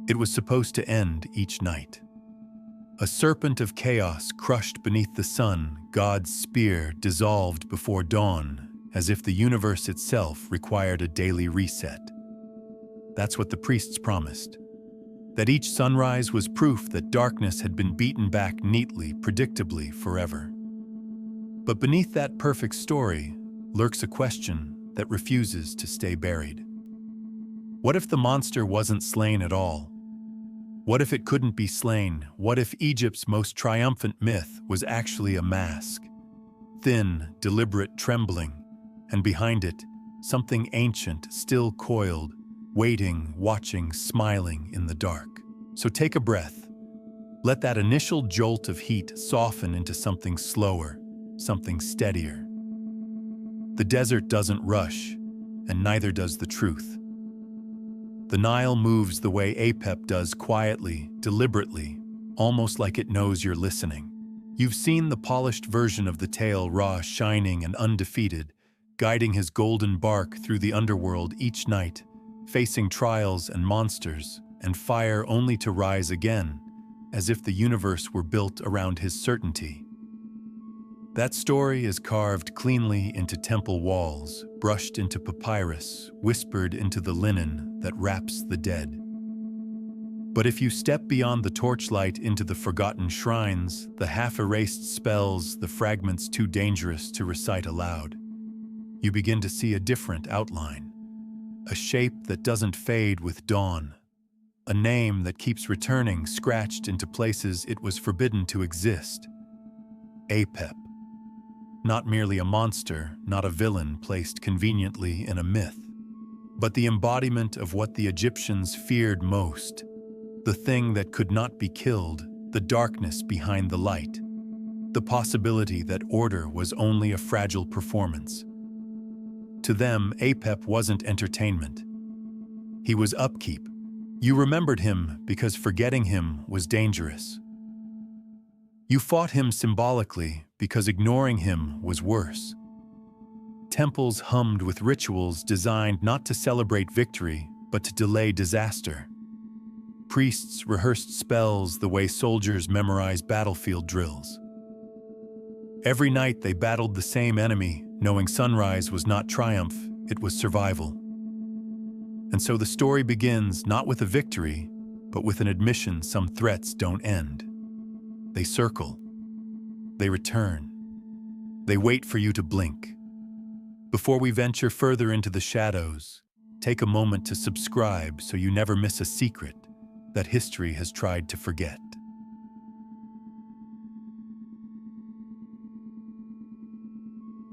It was supposed to end each night. A serpent of chaos crushed beneath the sun, God's spear dissolved before dawn, as if the universe itself required a daily reset. That's what the priests promised. That each sunrise was proof that darkness had been beaten back neatly, predictably, forever. But beneath that perfect story lurks a question that refuses to stay buried. What if the monster wasn't slain at all? What if it couldn't be slain? What if Egypt's most triumphant myth was actually a mask? Thin, deliberate trembling, and behind it, something ancient, still coiled, waiting, watching, smiling in the dark. So take a breath. Let that initial jolt of heat soften into something slower, something steadier. The desert doesn't rush, and neither does the truth. The Nile moves the way Apep does, quietly, deliberately, almost like it knows you're listening. You've seen the polished version of the tale, raw, shining, and undefeated, guiding his golden barque through the underworld each night, facing trials and monsters, and fire only to rise again, as if the universe were built around his certainty. That story is carved cleanly into temple walls, brushed into papyrus, whispered into the linen that wraps the dead. But if you step beyond the torchlight into the forgotten shrines, the half-erased spells, the fragments too dangerous to recite aloud, you begin to see a different outline. A shape that doesn't fade with dawn. A name that keeps returning, scratched into places it was forbidden to exist. Apep. Not merely a monster, not a villain placed conveniently in a myth, but the embodiment of what the Egyptians feared most, the thing that could not be killed, the darkness behind the light, the possibility that order was only a fragile performance. To them, Apep wasn't entertainment. He was upkeep. You remembered him because forgetting him was dangerous. You fought him symbolically because ignoring him was worse. Temples hummed with rituals designed not to celebrate victory, but to delay disaster. Priests rehearsed spells the way soldiers memorize battlefield drills. Every night they battled the same enemy, knowing sunrise was not triumph, it was survival. And so the story begins not with a victory, but with an admission some threats don't end. They circle. They return. They wait for you to blink. Before we venture further into the shadows, take a moment to subscribe so you never miss a secret that history has tried to forget.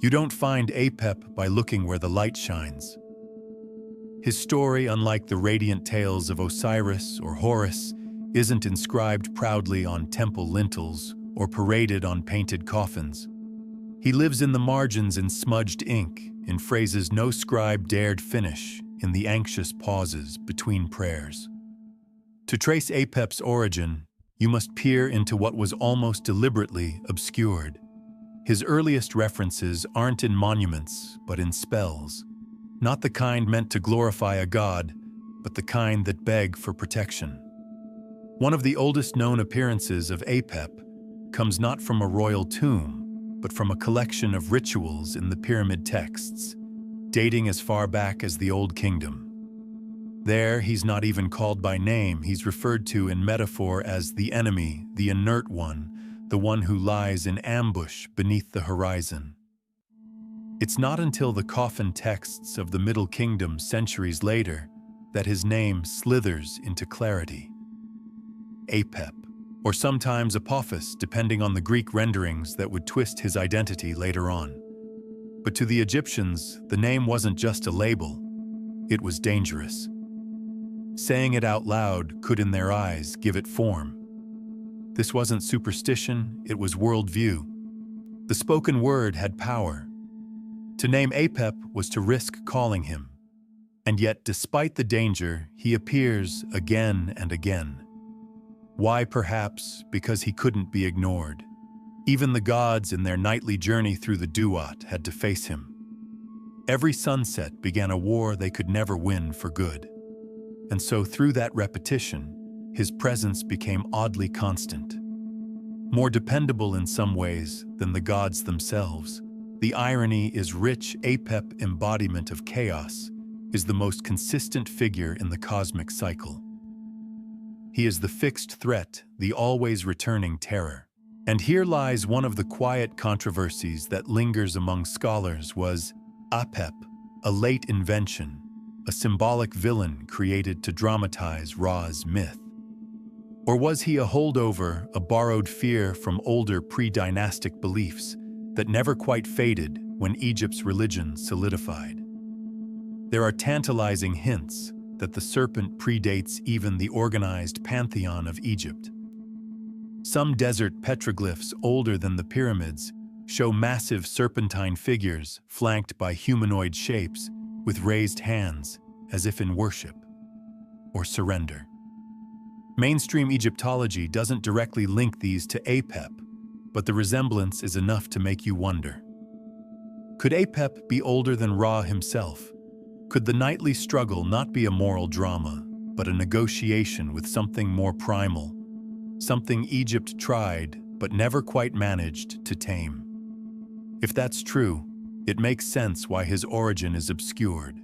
You don't find Apep by looking where the light shines. His story, unlike the radiant tales of Osiris or Horus, isn't inscribed proudly on temple lintels or paraded on painted coffins. He lives in the margins in smudged ink, in phrases no scribe dared finish, in the anxious pauses between prayers. To trace Apep's origin, you must peer into what was almost deliberately obscured. His earliest references aren't in monuments, but in spells. Not the kind meant to glorify a god, but the kind that beg for protection. One of the oldest known appearances of Apep comes not from a royal tomb, but from a collection of rituals in the pyramid texts, dating as far back as the Old Kingdom. There, he's not even called by name, he's referred to in metaphor as the enemy, the inert one, the one who lies in ambush beneath the horizon. It's not until the coffin texts of the Middle Kingdom centuries later that his name slithers into clarity. Apep, or sometimes Apophis, depending on the Greek renderings that would twist his identity later on. But to the Egyptians, the name wasn't just a label, it was dangerous. Saying it out loud could, in their eyes, give it form. This wasn't superstition, it was worldview. The spoken word had power. To name Apep was to risk calling him. And yet, despite the danger, he appears again and again. Why, perhaps, because he couldn't be ignored. Even the gods in their nightly journey through the Duat had to face him. Every sunset began a war they could never win for good. And so through that repetition, his presence became oddly constant. More dependable in some ways than the gods themselves. The irony is rich. Apep, embodiment of chaos, is the most consistent figure in the cosmic cycle. He is the fixed threat, the always returning terror. And here lies one of the quiet controversies that lingers among scholars. Was Apep a late invention, a symbolic villain created to dramatize Ra's myth? Or was he a holdover, a borrowed fear from older pre-dynastic beliefs that never quite faded when Egypt's religion solidified? There are tantalizing hints that the serpent predates even the organized pantheon of Egypt. Some desert petroglyphs older than the pyramids show massive serpentine figures flanked by humanoid shapes with raised hands as if in worship or surrender. Mainstream Egyptology doesn't directly link these to Apep, but the resemblance is enough to make you wonder. Could Apep be older than Ra himself? Could the nightly struggle not be a moral drama, but a negotiation with something more primal, something Egypt tried but never quite managed to tame? If that's true, it makes sense why his origin is obscured.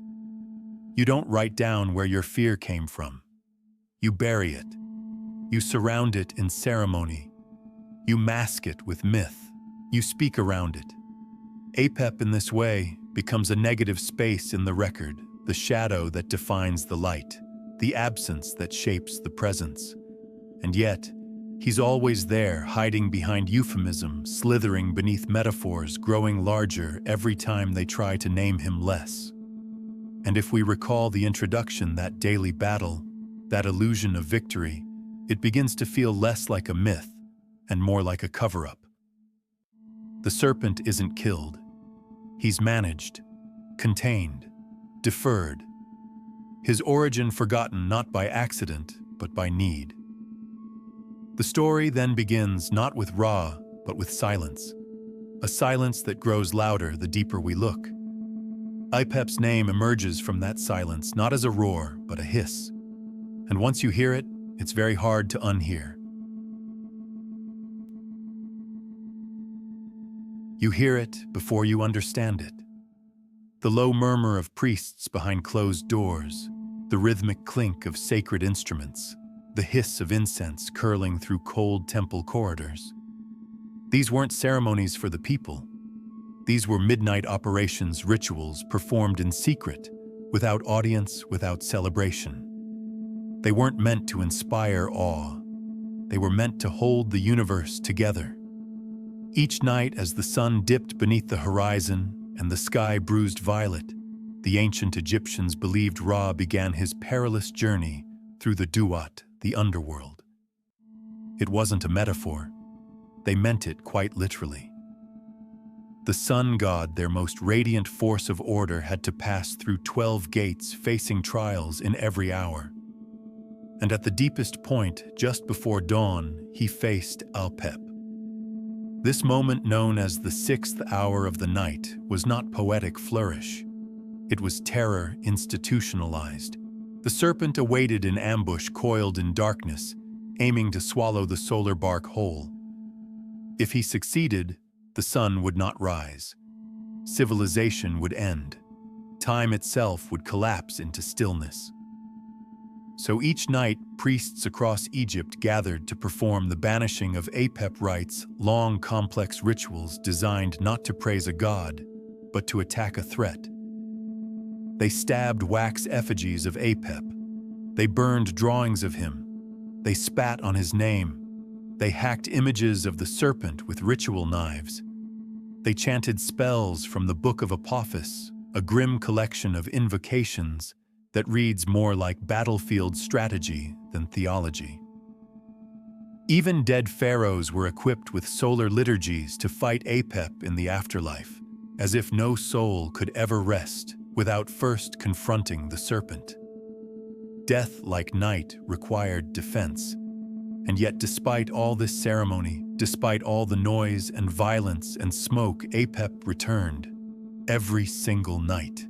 You don't write down where your fear came from. You bury it. You surround it in ceremony. You mask it with myth. You speak around it. Apep, in this way, becomes a negative space in the record, the shadow that defines the light, the absence that shapes the presence. And yet, he's always there, hiding behind euphemism, slithering beneath metaphors, growing larger every time they try to name him less. And if we recall the introduction, that daily battle, that illusion of victory, it begins to feel less like a myth and more like a cover-up. The serpent isn't killed. He's managed, contained, deferred. His origin forgotten not by accident, but by need. The story then begins not with Ra, but with silence. A silence that grows louder the deeper we look. Apep's name emerges from that silence, not as a roar, but a hiss. And once you hear it, it's very hard to unhear. You hear it before you understand it. The low murmur of priests behind closed doors, the rhythmic clink of sacred instruments, the hiss of incense curling through cold temple corridors. These weren't ceremonies for the people. These were midnight operations, rituals performed in secret, without audience, without celebration. They weren't meant to inspire awe. They were meant to hold the universe together. Each night, as the sun dipped beneath the horizon and the sky bruised violet, the ancient Egyptians believed Ra began his perilous journey through the duat, the underworld. It wasn't a metaphor. They meant it quite literally. The sun god, their most radiant force of order, had to pass through 12 gates, facing trials in every hour. And at the deepest point, just before dawn, he faced Apep. This moment, known as the 6th hour of the night, was not poetic flourish. It was terror institutionalized. The serpent awaited in ambush, coiled in darkness, aiming to swallow the solar barque whole. If he succeeded, the sun would not rise. Civilization would end. Time itself would collapse into stillness. So each night, priests across Egypt gathered to perform the banishing of Apep rites, long, complex rituals designed not to praise a god, but to attack a threat. They stabbed wax effigies of Apep. They burned drawings of him. They spat on his name. They hacked images of the serpent with ritual knives. They chanted spells from the Book of Apophis, a grim collection of invocations that reads more like battlefield strategy than theology. Even dead pharaohs were equipped with solar liturgies to fight Apep in the afterlife, as if no soul could ever rest without first confronting the serpent. Death, like night, required defense. And yet, despite all this ceremony, despite all the noise and violence and smoke, Apep returned every single night.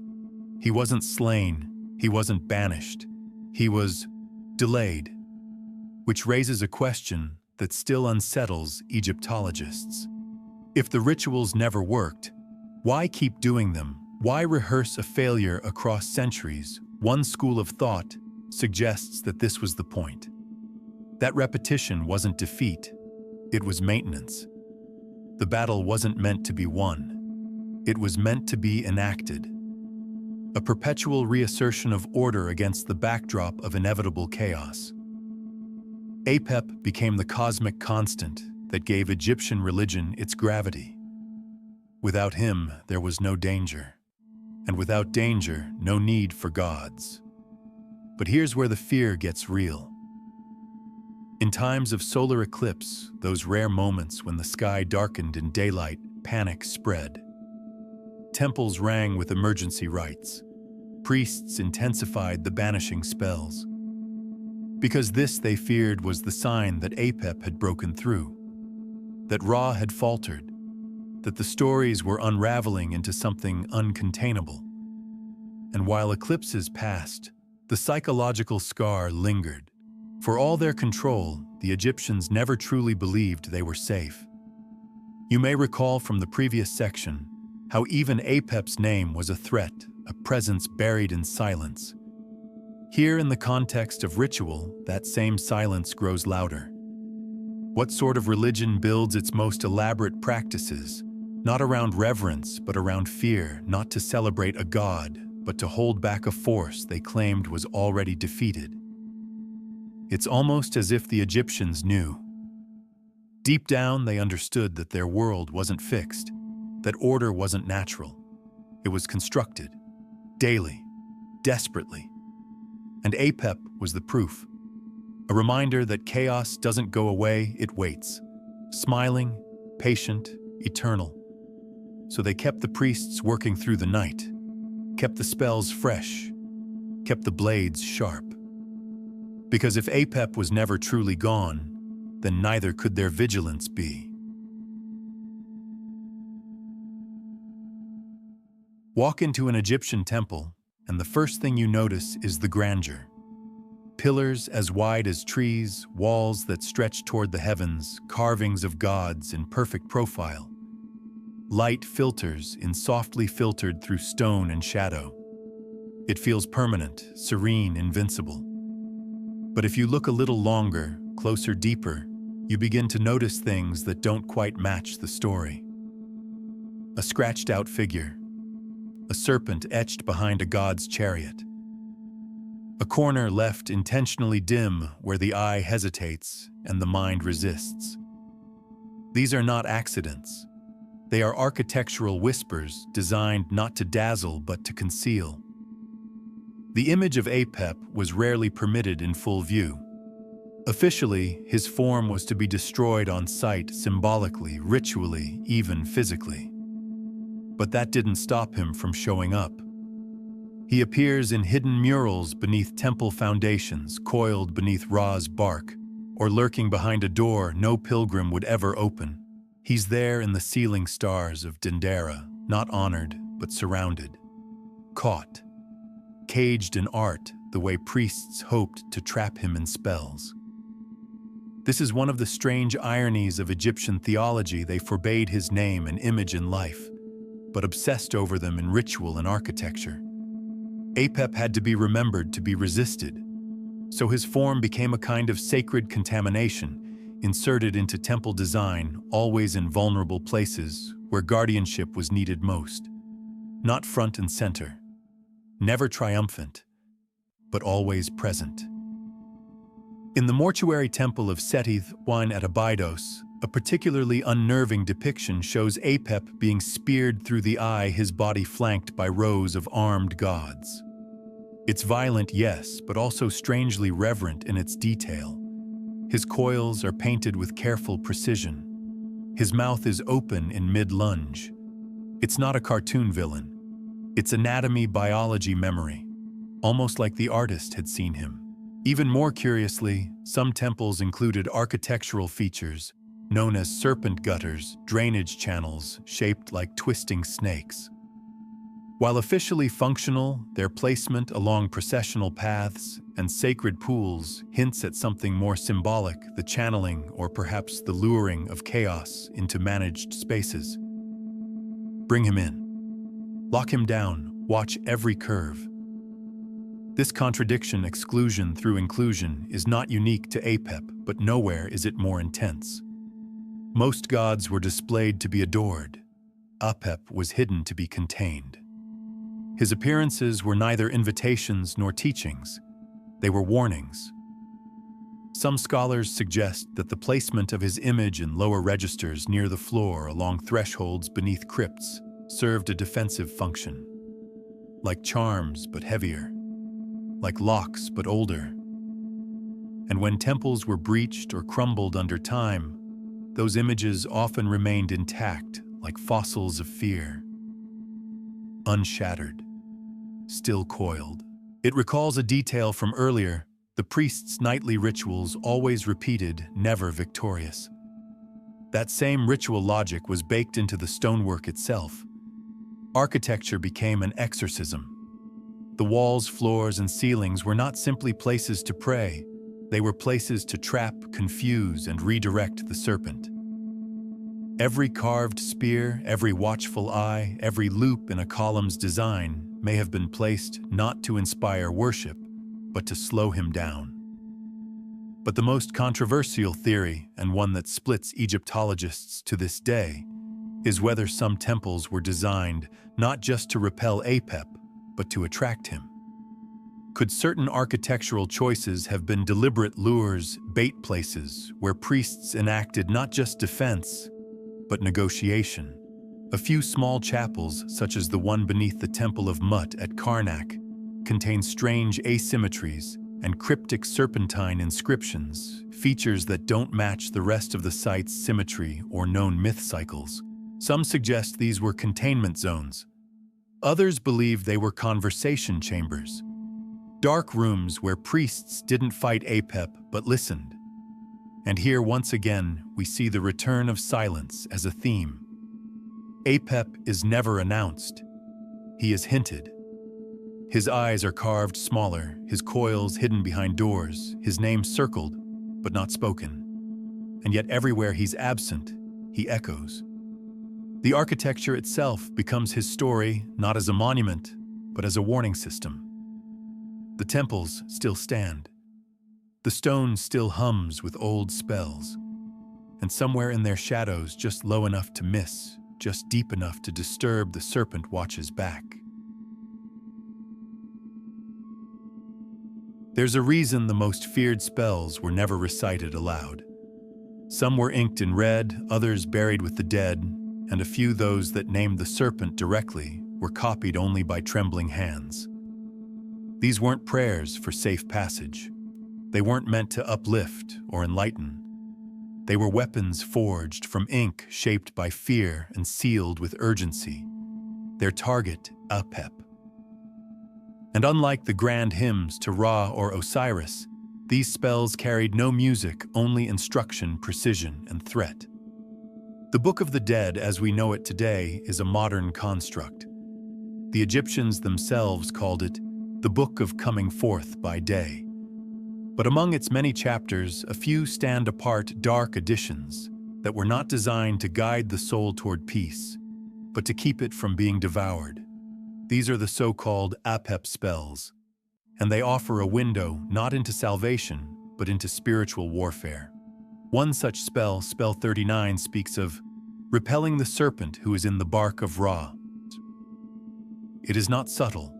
He wasn't slain. He wasn't banished. He was delayed. which raises a question that still unsettles Egyptologists. If the rituals never worked, why keep doing them? Why rehearse a failure across centuries? One school of thought suggests that this was the point. That repetition wasn't defeat, it was maintenance. The battle wasn't meant to be won, it was meant to be enacted. A perpetual reassertion of order against the backdrop of inevitable chaos. Apep became the cosmic constant that gave Egyptian religion its gravity. Without him, there was no danger. And without danger, no need for gods. But here's where the fear gets real. In times of solar eclipse, those rare moments when the sky darkened in daylight, panic spread. Temples rang with emergency rites. Priests intensified the banishing spells. Because this, they feared, was the sign that Apep had broken through, that Ra had faltered, that the stories were unraveling into something uncontainable. And while eclipses passed, the psychological scar lingered. For all their control, the Egyptians never truly believed they were safe. You may recall from the previous section how even Apep's name was a threat, a presence buried in silence. Here, in the context of ritual, that same silence grows louder. What sort of religion builds its most elaborate practices, not around reverence, but around fear, not to celebrate a god, but to hold back a force they claimed was already defeated? It's almost as if the Egyptians knew. Deep down, they understood that their world wasn't fixed, that order wasn't natural. It was constructed, daily, desperately. And Apep was the proof. A reminder that chaos doesn't go away, it waits. Smiling, patient, eternal. So they kept the priests working through the night, kept the spells fresh, kept the blades sharp. Because if Apep was never truly gone, then neither could their vigilance be. Walk into an Egyptian temple, and the first thing you notice is the grandeur. Pillars as wide as trees, walls that stretch toward the heavens, carvings of gods in perfect profile. Light filters in softly filtered through stone and shadow. It feels permanent, serene, invincible. But if you look a little longer, closer, deeper, you begin to notice things that don't quite match the story. A scratched-out figure. A serpent etched behind a god's chariot. A corner left intentionally dim where the eye hesitates and the mind resists. These are not accidents. They are architectural whispers designed not to dazzle but to conceal. The image of Apep was rarely permitted in full view. Officially, his form was to be destroyed on sight symbolically, ritually, even physically. But that didn't stop him from showing up. He appears in hidden murals beneath temple foundations, coiled beneath Ra's barque, or lurking behind a door no pilgrim would ever open. He's there in the ceiling stars of Dendera, not honored, but surrounded. Caught. Caged in art, the way priests hoped to trap him in spells. This is one of the strange ironies of Egyptian theology. They forbade his name and image in life, but obsessed over them in ritual and architecture. Apep had to be remembered to be resisted, so his form became a kind of sacred contamination, inserted into temple design, always in vulnerable places where guardianship was needed most. Not front and center, never triumphant, but always present. In the mortuary temple of Setith Wine at Abydos, a particularly unnerving depiction shows Apep being speared through the eye, his body flanked by rows of armed gods. It's violent, yes, but also strangely reverent in its detail. His coils are painted with careful precision. His mouth is open in mid-lunge. It's not a cartoon villain. It's anatomy, biology, memory, almost like the artist had seen him. Even more curiously, some temples included architectural features known as serpent gutters, drainage channels shaped like twisting snakes. While officially functional, their placement along processional paths and sacred pools hints at something more symbolic, the channeling or perhaps the luring of chaos into managed spaces. Bring him in. Lock him down. Watch every curve. This contradiction, exclusion through inclusion, is not unique to Apep, but nowhere is it more intense. Most gods were displayed to be adored. Apep was hidden to be contained. His appearances were neither invitations nor teachings. They were warnings. Some scholars suggest that the placement of his image in lower registers near the floor along thresholds beneath crypts served a defensive function. Like charms, but heavier. Like locks, but older. And when temples were breached or crumbled under time, those images often remained intact, like fossils of fear. Unshattered. Still coiled. It recalls a detail from earlier: the priest's nightly rituals always repeated, never victorious. That same ritual logic was baked into the stonework itself. Architecture became an exorcism. The walls, floors, and ceilings were not simply places to pray. They were places to trap, confuse, and redirect the serpent. Every carved spear, every watchful eye, every loop in a column's design may have been placed not to inspire worship, but to slow him down. But the most controversial theory, and one that splits Egyptologists to this day, is whether some temples were designed not just to repel Apep, but to attract him. Could certain architectural choices have been deliberate lures, bait places, where priests enacted not just defense, but negotiation? A few small chapels, such as the one beneath the Temple of Mut at Karnak, contain strange asymmetries and cryptic serpentine inscriptions, features that don't match the rest of the site's symmetry or known myth cycles. Some suggest these were containment zones. Others believe they were conversation chambers, dark rooms where priests didn't fight Apep but listened. And here, once again, we see the return of silence as a theme. Apep is never announced. He is hinted. His eyes are carved smaller, his coils hidden behind doors, his name circled, but not spoken. And yet everywhere he's absent, he echoes. The architecture itself becomes his story, not as a monument, but as a warning system. The temples still stand. The stone still hums with old spells. And somewhere in their shadows, just low enough to miss, just deep enough to disturb, the serpent watches back. There's a reason the most feared spells were never recited aloud. Some were inked in red, others buried with the dead, and a few, those that named the serpent directly, were copied only by trembling hands. These weren't prayers for safe passage. They weren't meant to uplift or enlighten. They were weapons forged from ink shaped by fear and sealed with urgency. Their target, Apep. And unlike the grand hymns to Ra or Osiris, these spells carried no music, only instruction, precision, and threat. The Book of the Dead, as we know it today, is a modern construct. The Egyptians themselves called it the Book of Coming Forth by Day. But among its many chapters, a few stand apart, dark editions that were not designed to guide the soul toward peace, but to keep it from being devoured. These are the so-called Apep spells, and they offer a window not into salvation, but into spiritual warfare. One such spell, spell 39, speaks of repelling the serpent who is in the barque of Ra. It is not subtle.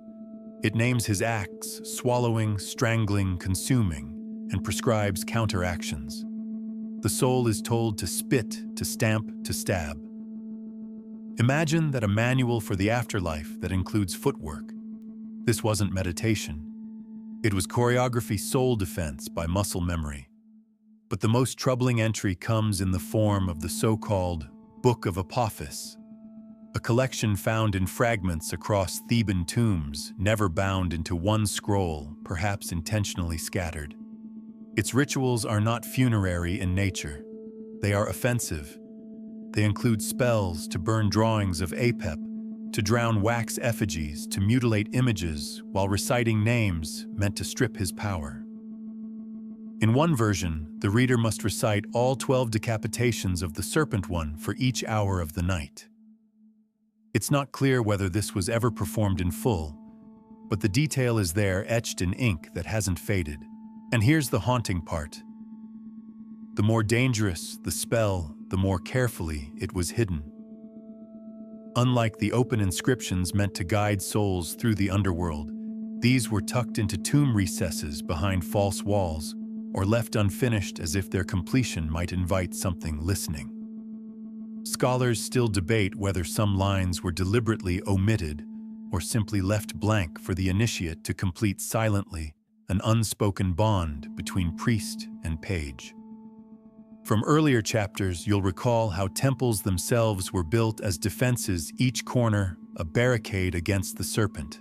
It names his acts, swallowing, strangling, consuming, and prescribes counteractions. The soul is told to spit, to stamp, to stab. Imagine that a manual for the afterlife that includes footwork. This wasn't meditation. It was choreography, soul defense by muscle memory. But the most troubling entry comes in the form of the so-called Book of Apophis, a collection found in fragments across Theban tombs, never bound into one scroll, perhaps intentionally scattered. Its rituals are not funerary in nature. They are offensive. They include spells to burn drawings of Apep, to drown wax effigies, to mutilate images while reciting names meant to strip his power. In one version, the reader must recite all 12 decapitations of the Serpent One for each hour of the night. It's not clear whether this was ever performed in full, but the detail is there etched in ink that hasn't faded. And here's the haunting part. The more dangerous the spell, the more carefully it was hidden. Unlike the open inscriptions meant to guide souls through the underworld, these were tucked into tomb recesses behind false walls, or left unfinished as if their completion might invite something listening. Scholars still debate whether some lines were deliberately omitted or simply left blank for the initiate to complete silently, an unspoken bond between priest and page. From earlier chapters, you'll recall how temples themselves were built as defenses, each corner a barricade against the serpent.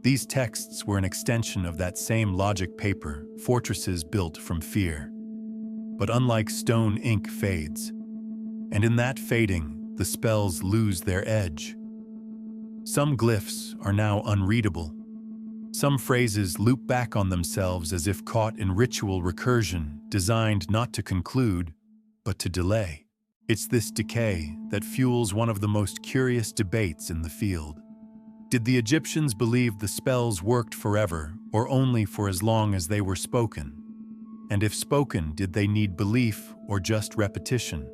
These texts were an extension of that same logic paper, fortresses built from fear. But unlike stone, ink fades, and in that fading, the spells lose their edge. Some glyphs are now unreadable. Some phrases loop back on themselves as if caught in ritual recursion, designed not to conclude, but to delay. It's this decay that fuels one of the most curious debates in the field. Did the Egyptians believe the spells worked forever, or only for as long as they were spoken? And if spoken, did they need belief or just repetition?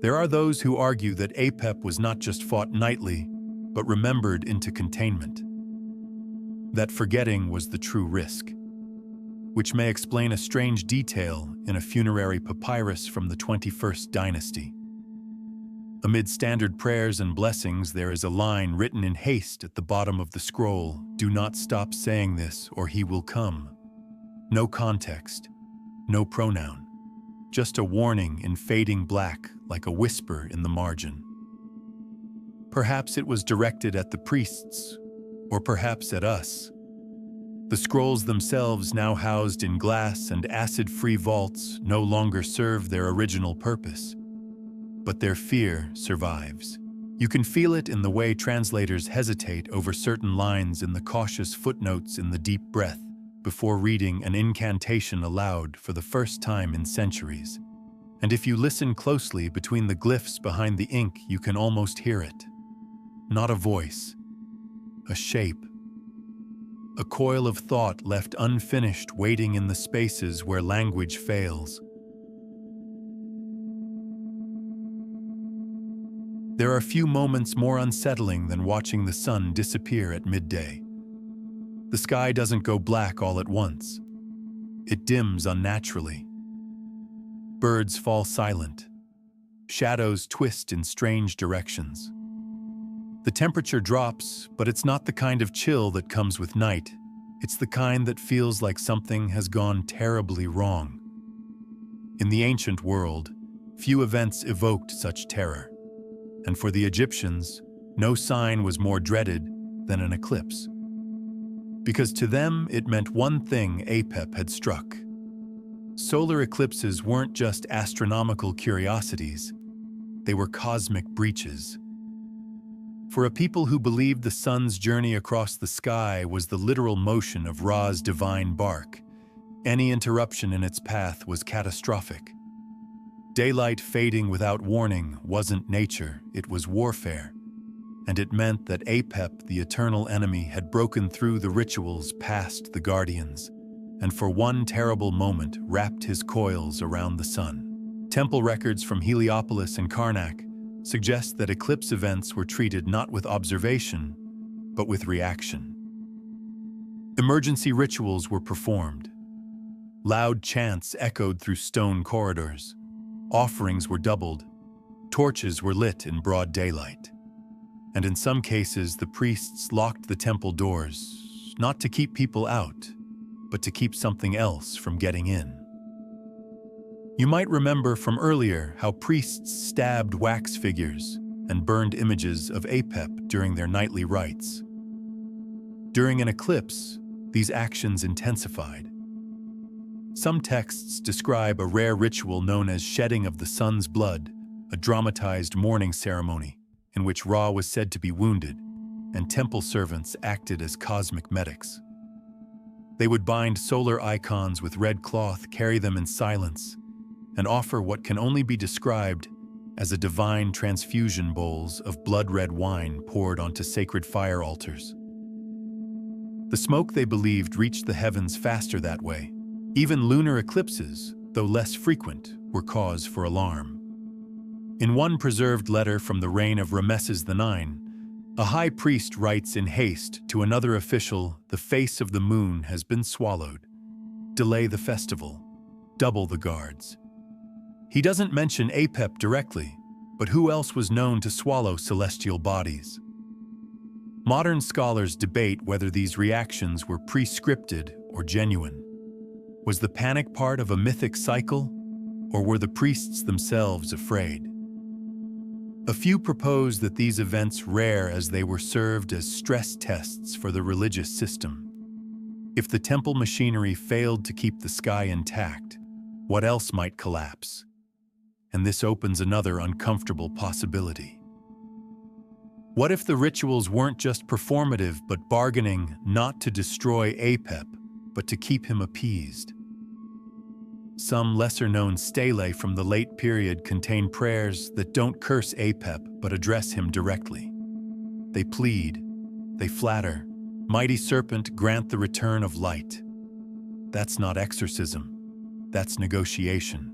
There are those who argue that Apep was not just fought nightly, but remembered into containment. That forgetting was the true risk, which may explain a strange detail in a funerary papyrus from the 21st dynasty. Amid standard prayers and blessings, there is a line written in haste at the bottom of the scroll: "Do not stop saying this, or he will come." No context, no pronoun, just a warning in fading black like a whisper in the margin. Perhaps it was directed at the priests, or perhaps at us. The scrolls themselves, now housed in glass and acid-free vaults, no longer serve their original purpose. But their fear survives. You can feel it in the way translators hesitate over certain lines, in the cautious footnotes, in the deep breath, before reading an incantation aloud for the first time in centuries. And if you listen closely between the glyphs behind the ink, you can almost hear it. Not a voice, a shape, a coil of thought left unfinished, waiting in the spaces where language fails. There are few moments more unsettling than watching the sun disappear at midday. The sky doesn't go black all at once. It dims unnaturally. Birds fall silent. Shadows twist in strange directions. The temperature drops, but it's not the kind of chill that comes with night. It's the kind that feels like something has gone terribly wrong. In the ancient world, few events evoked such terror. And for the Egyptians, no sign was more dreaded than an eclipse. Because to them, it meant one thing: Apep had struck. Solar eclipses weren't just astronomical curiosities, they were cosmic breaches. For a people who believed the sun's journey across the sky was the literal motion of Ra's divine barque, any interruption in its path was catastrophic. Daylight fading without warning wasn't nature, it was warfare. And it meant that Apep, the eternal enemy, had broken through the rituals past the guardians, and for one terrible moment wrapped his coils around the sun. Temple records from Heliopolis and Karnak suggest that eclipse events were treated not with observation, but with reaction. Emergency rituals were performed. Loud chants echoed through stone corridors. Offerings were doubled. Torches were lit in broad daylight. And in some cases, the priests locked the temple doors, not to keep people out, but to keep something else from getting in. You might remember from earlier how priests stabbed wax figures and burned images of Apep during their nightly rites. During an eclipse, these actions intensified. Some texts describe a rare ritual known as shedding of the sun's blood, a dramatized mourning ceremony in which Ra was said to be wounded, and temple servants acted as cosmic medics. They would bind solar icons with red cloth, carry them in silence, and offer what can only be described as a divine transfusion bowls of blood-red wine poured onto sacred fire altars. The smoke, they believed, reached the heavens faster that way. Even lunar eclipses, though less frequent, were cause for alarm. In one preserved letter from the reign of Rameses IX, a high priest writes in haste to another official, "The face of the moon has been swallowed. Delay the festival. Double the guards." He doesn't mention Apep directly, but who else was known to swallow celestial bodies? Modern scholars debate whether these reactions were pre-scripted or genuine. Was the panic part of a mythic cycle, or were the priests themselves afraid? A few propose that these events, rare as they were, served as stress tests for the religious system. If the temple machinery failed to keep the sky intact, what else might collapse? And this opens another uncomfortable possibility. What if the rituals weren't just performative but bargaining not to destroy Apep, but to keep him appeased? Some lesser-known stelae from the late period contain prayers that don't curse Apep but address him directly. They plead, they flatter, "Mighty serpent, grant the return of light." That's not exorcism, that's negotiation.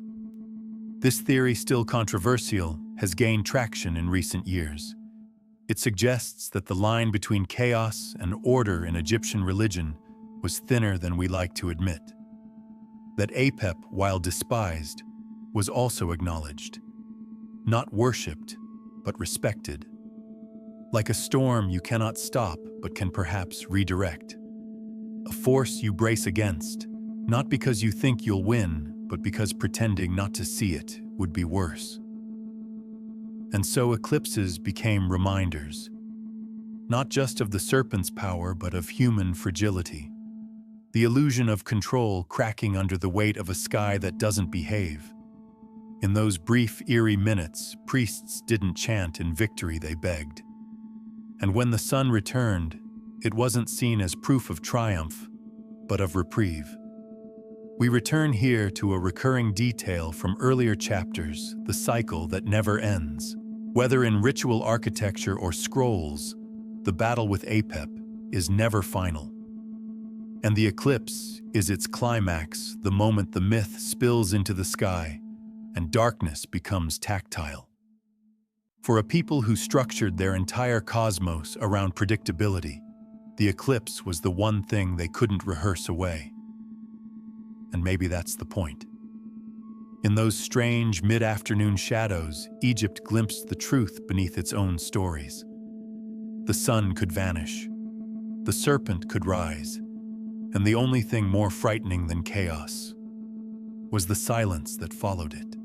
This theory, still controversial, has gained traction in recent years. It suggests that the line between chaos and order in Egyptian religion was thinner than we like to admit. That Apep, while despised, was also acknowledged. Not worshipped, but respected. Like a storm you cannot stop, but can perhaps redirect. A force you brace against, not because you think you'll win, but because pretending not to see it would be worse. And so eclipses became reminders, not just of the serpent's power, but of human fragility. The illusion of control cracking under the weight of a sky that doesn't behave. In those brief, eerie minutes, priests didn't chant in victory, they begged. And when the sun returned, it wasn't seen as proof of triumph, but of reprieve. We return here to a recurring detail from earlier chapters, the cycle that never ends. Whether in ritual architecture or scrolls, the battle with Apep is never final. And the eclipse is its climax, the moment the myth spills into the sky and darkness becomes tactile. For a people who structured their entire cosmos around predictability, the eclipse was the one thing they couldn't rehearse away. And maybe that's the point. In those strange mid-afternoon shadows, Egypt glimpsed the truth beneath its own stories. The sun could vanish, the serpent could rise, and the only thing more frightening than chaos was the silence that followed it.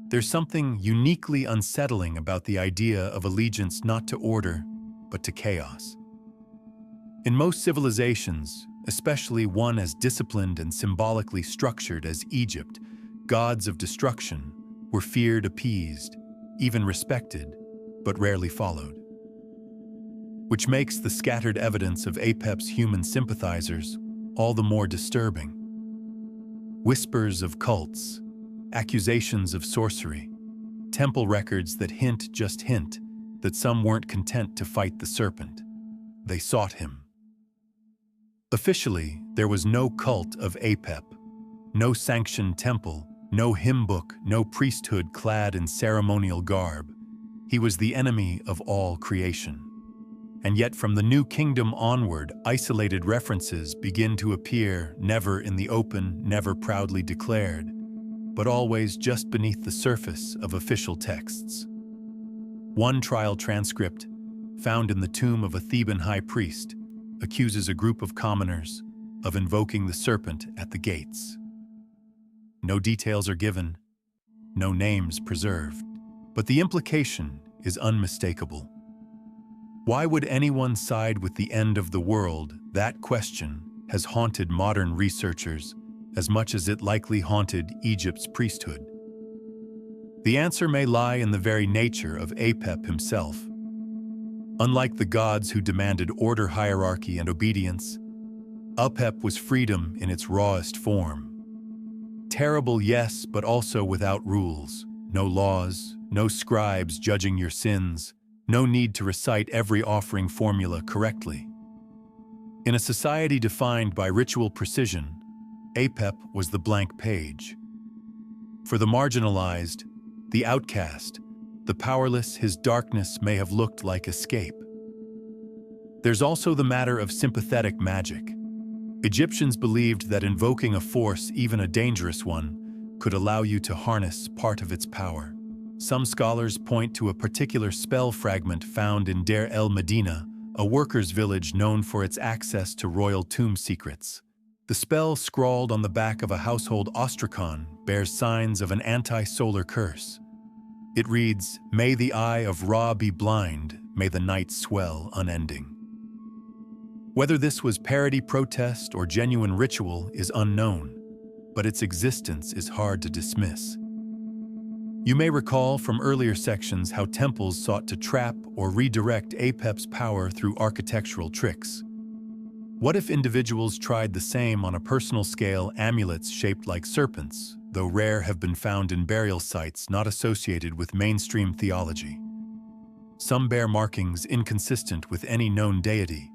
There's something uniquely unsettling about the idea of allegiance not to order, but to chaos. In most civilizations, especially one as disciplined and symbolically structured as Egypt, gods of destruction were feared, appeased, even respected, but rarely followed. Which makes the scattered evidence of Apep's human sympathizers all the more disturbing. Whispers of cults, accusations of sorcery, temple records that hint that some weren't content to fight the serpent. They sought him. Officially, there was no cult of Apep, no sanctioned temple, no hymn book, no priesthood clad in ceremonial garb. He was the enemy of all creation. And yet from the New Kingdom onward, isolated references begin to appear, never in the open, never proudly declared, but always just beneath the surface of official texts. One trial transcript, found in the tomb of a Theban high priest, accuses a group of commoners of invoking the serpent at the gates. No details are given, no names preserved, but the implication is unmistakable. Why would anyone side with the end of the world? That question has haunted modern researchers, as much as it likely haunted Egypt's priesthood? The answer may lie in the very nature of Apep himself. Unlike the gods who demanded order, hierarchy, and obedience, Apep was freedom in its rawest form. Terrible, yes, but also without rules, no laws, no scribes judging your sins, no need to recite every offering formula correctly. In a society defined by ritual precision, Apep was the blank page. For the marginalized, the outcast, the powerless, his darkness may have looked like escape. There's also the matter of sympathetic magic. Egyptians believed that invoking a force, even a dangerous one, could allow you to harness part of its power. Some scholars point to a particular spell fragment found in Deir el-Medina, a workers' village known for its access to royal tomb secrets. The spell, scrawled on the back of a household ostracon, bears signs of an anti-solar curse. It reads, "May the eye of Ra be blind, may the night swell unending." Whether this was parody, protest, or genuine ritual is unknown, but its existence is hard to dismiss. You may recall from earlier sections how temples sought to trap or redirect Apep's power through architectural tricks. What if individuals tried the same on a personal scale? Amulets shaped like serpents, though rare, have been found in burial sites not associated with mainstream theology. Some bear markings inconsistent with any known deity.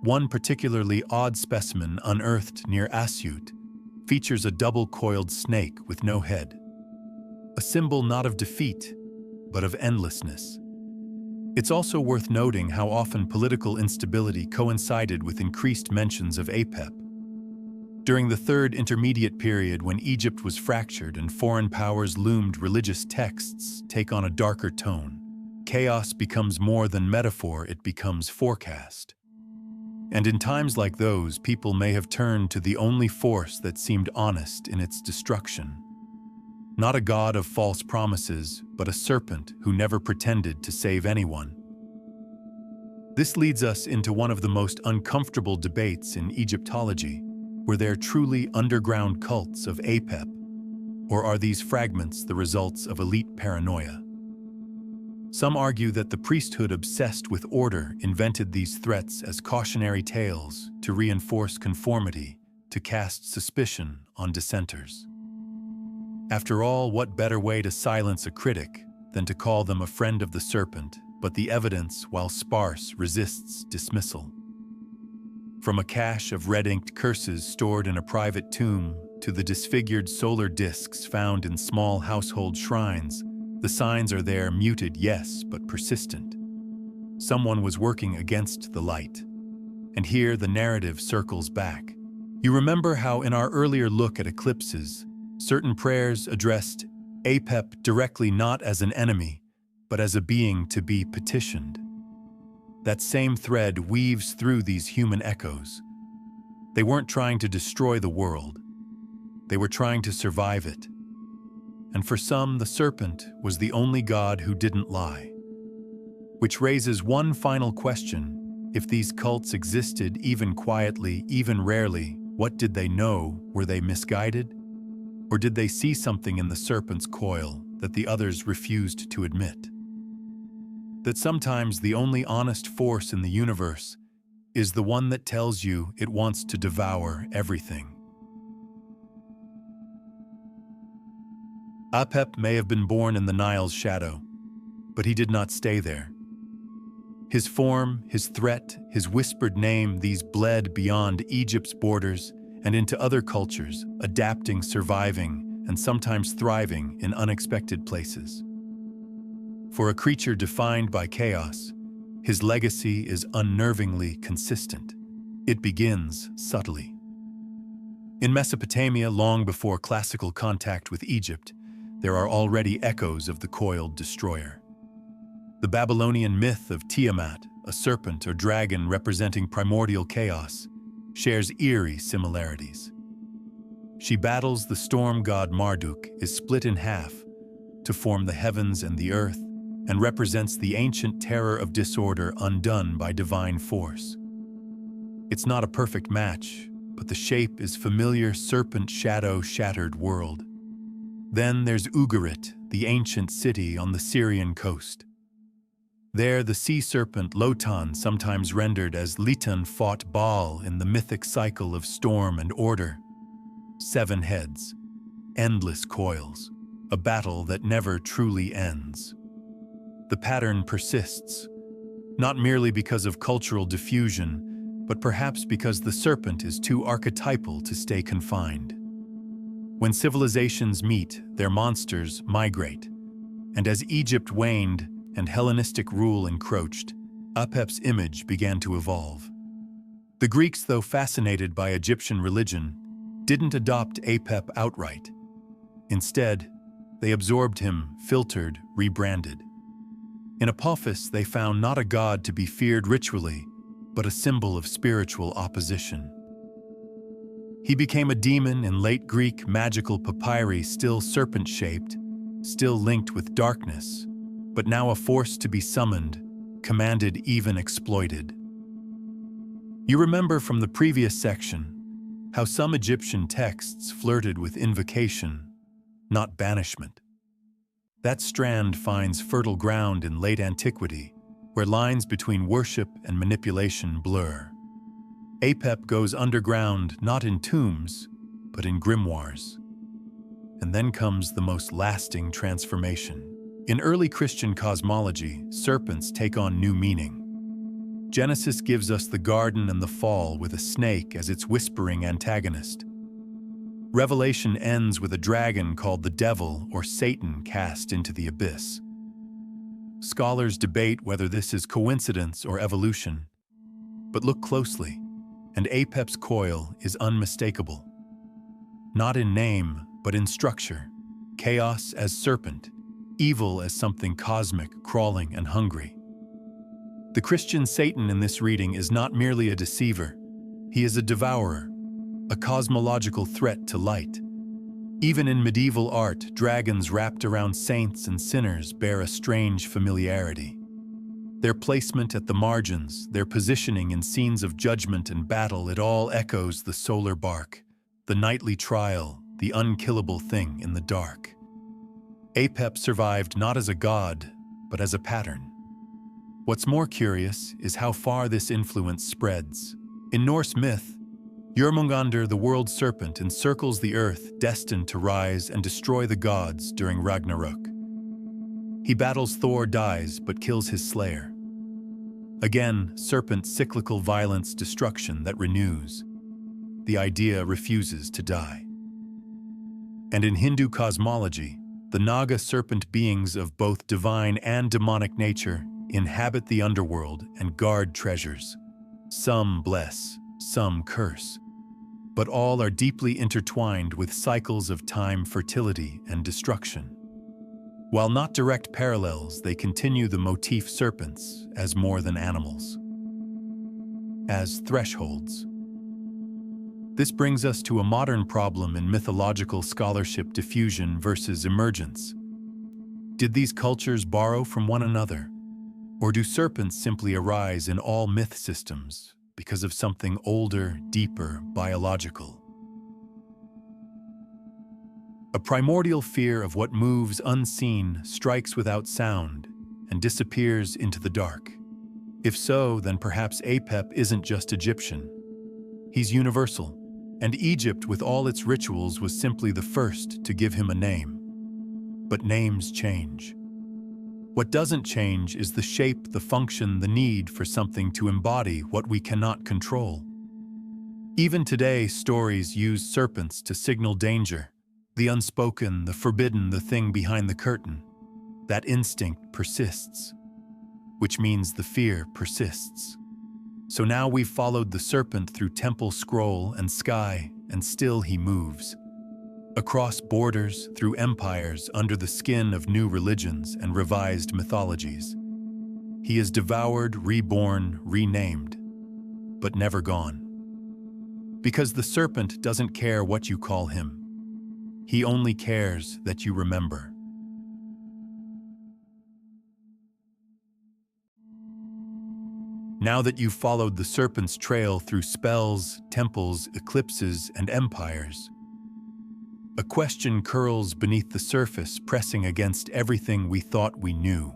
One particularly odd specimen unearthed near Asyut features a double-coiled snake with no head, a symbol not of defeat, but of endlessness. It's also worth noting how often political instability coincided with increased mentions of Apep. During the Third Intermediate Period, when Egypt was fractured and foreign powers loomed, religious texts take on a darker tone. Chaos becomes more than metaphor, it becomes forecast. And in times like those, people may have turned to the only force that seemed honest in its destruction. Not a god of false promises, but a serpent who never pretended to save anyone. This leads us into one of the most uncomfortable debates in Egyptology. Were there truly underground cults of Apep, or are these fragments the results of elite paranoia? Some argue that the priesthood obsessed with order invented these threats as cautionary tales to reinforce conformity, to cast suspicion on dissenters. After all, what better way to silence a critic than to call them a friend of the serpent? But the evidence, while sparse, resists dismissal. From a cache of red-inked curses stored in a private tomb to the disfigured solar discs found in small household shrines, the signs are there, muted, yes, but persistent. Someone was working against the light. And here the narrative circles back. You remember how in our earlier look at eclipses, certain prayers addressed Apep directly, not as an enemy, but as a being to be petitioned. That same thread weaves through these human echoes. They weren't trying to destroy the world. They were trying to survive it. And for some, the serpent was the only god who didn't lie. Which raises one final question. If these cults existed, even quietly, even rarely, what did they know? Were they misguided? Or did they see something in the serpent's coil that the others refused to admit? That sometimes the only honest force in the universe is the one that tells you it wants to devour everything. Apep may have been born in the Nile's shadow, but he did not stay there. His form, his threat, his whispered name, these bled beyond Egypt's borders and into other cultures, adapting, surviving, and sometimes thriving in unexpected places. For a creature defined by chaos, his legacy is unnervingly consistent. It begins subtly. In Mesopotamia, long before classical contact with Egypt, there are already echoes of the coiled destroyer. The Babylonian myth of Tiamat, a serpent or dragon representing primordial chaos, shares eerie similarities. She battles the storm god Marduk, is split in half to form the heavens and the earth, and represents the ancient terror of disorder undone by divine force. It's not a perfect match, but the shape is familiar serpent shadow-shattered world. Then there's Ugarit, the ancient city on the Syrian coast. There, the sea serpent Lotan, sometimes rendered as Litan, fought Baal in the mythic cycle of storm and order. 7 heads, endless coils, a battle that never truly ends. The pattern persists, not merely because of cultural diffusion, but perhaps because the serpent is too archetypal to stay confined. When civilizations meet, their monsters migrate, and as Egypt waned and Hellenistic rule encroached, Apep's image began to evolve. The Greeks, though fascinated by Egyptian religion, didn't adopt Apep outright. Instead, they absorbed him, filtered, rebranded. In Apophis, they found not a god to be feared ritually, but a symbol of spiritual opposition. He became a demon in late Greek magical papyri, still serpent-shaped, still linked with darkness, but now a force to be summoned, commanded, even exploited. You remember from the previous section how some Egyptian texts flirted with invocation, not banishment. That strand finds fertile ground in late antiquity, where lines between worship and manipulation blur. Apep goes underground not in tombs, but in grimoires. And then comes the most lasting transformation. In early Christian cosmology, serpents take on new meaning. Genesis gives us the garden and the fall with a snake as its whispering antagonist. Revelation ends with a dragon called the devil or Satan cast into the abyss. Scholars debate whether this is coincidence or evolution, but look closely, and Apep's coil is unmistakable. Not in name, but in structure. Chaos as serpent, evil as something cosmic, crawling and hungry. The Christian Satan in this reading is not merely a deceiver. He is a devourer, a cosmological threat to light. Even in medieval art, dragons wrapped around saints and sinners bear a strange familiarity. Their placement at the margins, their positioning in scenes of judgment and battle, it all echoes the solar barque, the nightly trial, the unkillable thing in the dark. Apep survived not as a god, but as a pattern. What's more curious is how far this influence spreads. In Norse myth, Jörmungandr, the world serpent, encircles the earth, destined to rise and destroy the gods during Ragnarok. He battles Thor, dies, but kills his slayer. Again, serpent, cyclical violence, destruction that renews. The idea refuses to die. And in Hindu cosmology, the Naga serpent beings of both divine and demonic nature inhabit the underworld and guard treasures. Some bless, some curse, but all are deeply intertwined with cycles of time, fertility, and destruction. While not direct parallels, they continue the motif serpents as more than animals, as thresholds. This brings us to a modern problem in mythological scholarship: diffusion versus emergence. Did these cultures borrow from one another? Or do serpents simply arise in all myth systems because of something older, deeper, biological? A primordial fear of what moves unseen, strikes without sound, and disappears into the dark. If so, then perhaps Apep isn't just Egyptian. He's universal, and Egypt, with all its rituals, was simply the first to give him a name. But names change. What doesn't change is the shape, the function, the need for something to embody what we cannot control. Even today, stories use serpents to signal danger. The unspoken, the forbidden, the thing behind the curtain. That instinct persists, which means the fear persists. So now we've followed the serpent through temple scroll and sky, and still he moves. Across borders, through empires, under the skin of new religions and revised mythologies. He is devoured, reborn, renamed, but never gone. Because the serpent doesn't care what you call him. He only cares that you remember. Now that you've followed the serpent's trail through spells, temples, eclipses, and empires, a question curls beneath the surface, pressing against everything we thought we knew.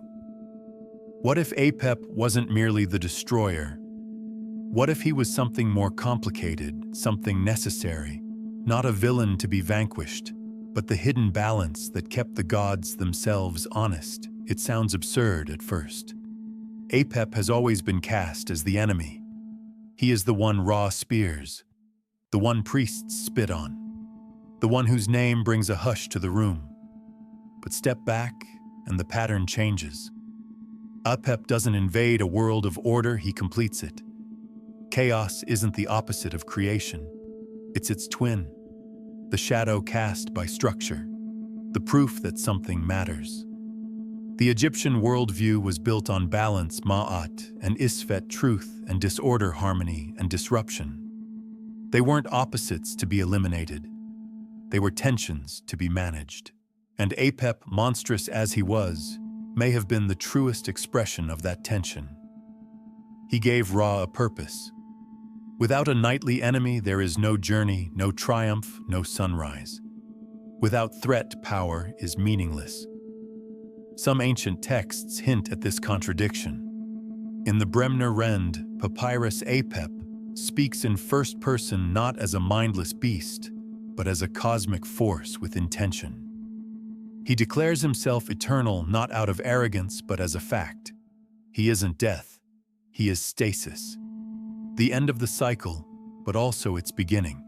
What if Apep wasn't merely the destroyer? What if he was something more complicated, something necessary, not a villain to be vanquished, but the hidden balance that kept the gods themselves honest? It sounds absurd at first. Apep has always been cast as the enemy. He is the one Ra spears, the one priests spit on, the one whose name brings a hush to the room. But step back, and the pattern changes. Apep doesn't invade a world of order, he completes it. Chaos isn't the opposite of creation. It's its twin, the shadow cast by structure, the proof that something matters. The Egyptian worldview was built on balance, Ma'at, and Isfet, truth and disorder, harmony and disruption. They weren't opposites to be eliminated. They were tensions to be managed. And Apep, monstrous as he was, may have been the truest expression of that tension. He gave Ra a purpose. Without a nightly enemy, there is no journey, no triumph, no sunrise. Without threat, power is meaningless. Some ancient texts hint at this contradiction. In the Bremner Rend, Papyrus Apep speaks in first person not as a mindless beast, but as a cosmic force with intention. He declares himself eternal not out of arrogance but as a fact. He isn't death, he is stasis. The end of the cycle, but also its beginning.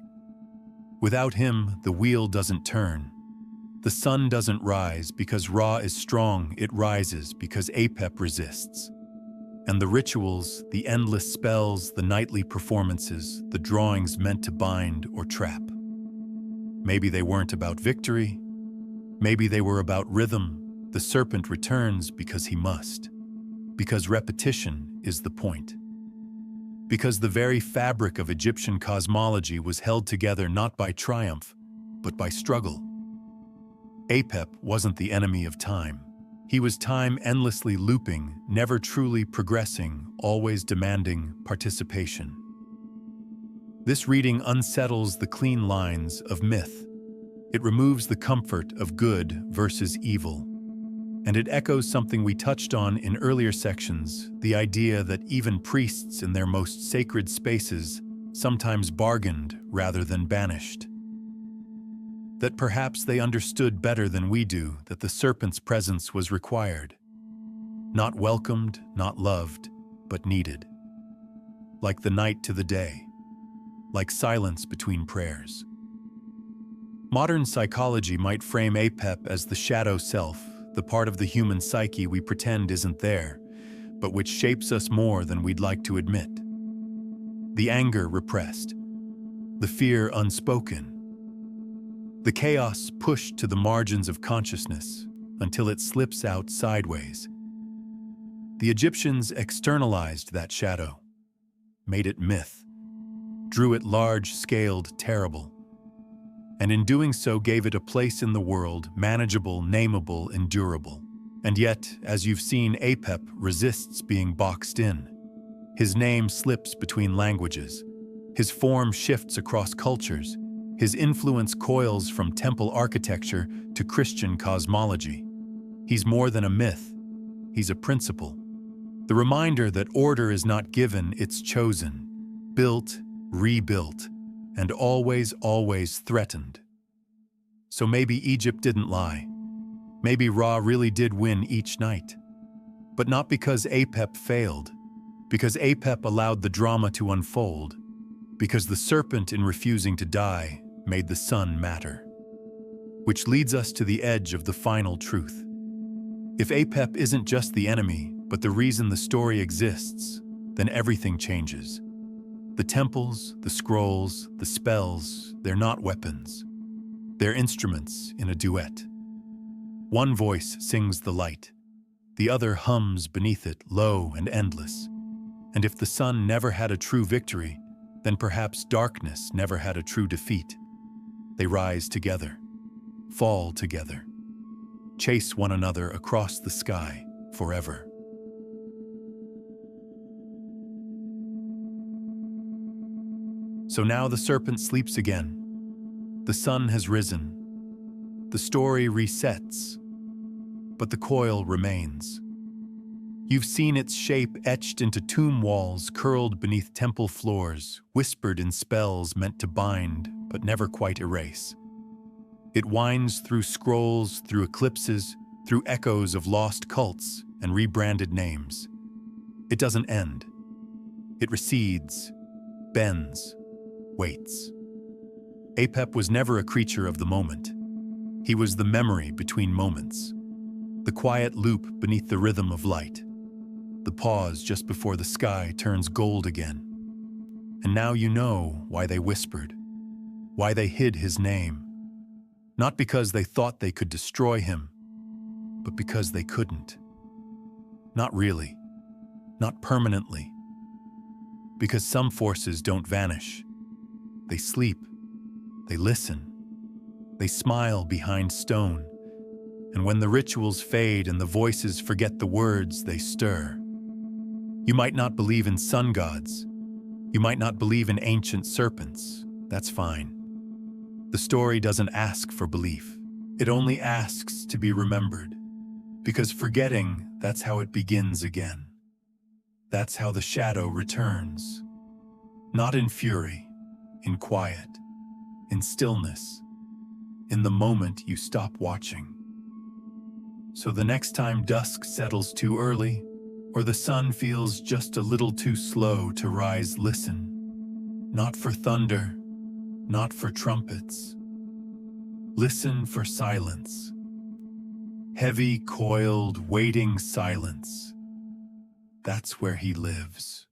Without him, the wheel doesn't turn. The sun doesn't rise because Ra is strong, it rises because Apep resists. And the rituals, the endless spells, the nightly performances, the drawings meant to bind or trap. Maybe they weren't about victory. Maybe they were about rhythm. The serpent returns because he must. Because repetition is the point. Because the very fabric of Egyptian cosmology was held together not by triumph, but by struggle. Apep wasn't the enemy of time. He was time endlessly looping, never truly progressing, always demanding participation. This reading unsettles the clean lines of myth. It removes the comfort of good versus evil. And it echoes something we touched on in earlier sections, the idea that even priests in their most sacred spaces sometimes bargained rather than banished. That perhaps they understood better than we do that the serpent's presence was required. Not welcomed, not loved, but needed. Like the night to the day. Like silence between prayers. Modern psychology might frame Apep as the shadow self, the part of the human psyche we pretend isn't there, but which shapes us more than we'd like to admit. The anger repressed. The fear unspoken. The chaos pushed to the margins of consciousness until it slips out sideways. The Egyptians externalized that shadow, made it myth, drew it large-scaled, terrible, and in doing so gave it a place in the world, manageable, nameable, endurable. And yet, as you've seen, Apep resists being boxed in. His name slips between languages. His form shifts across cultures. His influence coils from temple architecture to Christian cosmology. He's more than a myth. He's a principle. The reminder that order is not given, it's chosen, built, rebuilt, and always, always threatened. So maybe Egypt didn't lie. Maybe Ra really did win each night. But not because Apep failed, because Apep allowed the drama to unfold, because the serpent, in refusing to die, made the sun matter. Which leads us to the edge of the final truth. If Apep isn't just the enemy, but the reason the story exists, then everything changes. The temples, the scrolls, the spells, they're not weapons. They're instruments in a duet. One voice sings the light. The other hums beneath it, low and endless. And if the sun never had a true victory, then perhaps darkness never had a true defeat. They rise together, fall together, chase one another across the sky forever. So now the serpent sleeps again. The sun has risen. The story resets, but the coil remains. You've seen its shape etched into tomb walls, curled beneath temple floors, whispered in spells meant to bind, but never quite erase. It winds through scrolls, through eclipses, through echoes of lost cults and rebranded names. It doesn't end. It recedes, bends, waits. Apep was never a creature of the moment. He was the memory between moments, the quiet loop beneath the rhythm of light, the pause just before the sky turns gold again. And now you know why they whispered, why they hid his name. Not because they thought they could destroy him, but because they couldn't. Not really, not permanently. Because some forces don't vanish. They sleep, they listen, they smile behind stone. And when the rituals fade and the voices forget the words, they stir. You might not believe in sun gods. You might not believe in ancient serpents. That's fine. The story doesn't ask for belief. It only asks to be remembered. Because forgetting, that's how it begins again. That's how the shadow returns. Not in fury, in quiet, in stillness, in the moment you stop watching. So the next time dusk settles too early, or the sun feels just a little too slow to rise, listen. Not for thunder, not for trumpets. Listen for silence. Heavy, coiled, waiting silence. That's where he lives.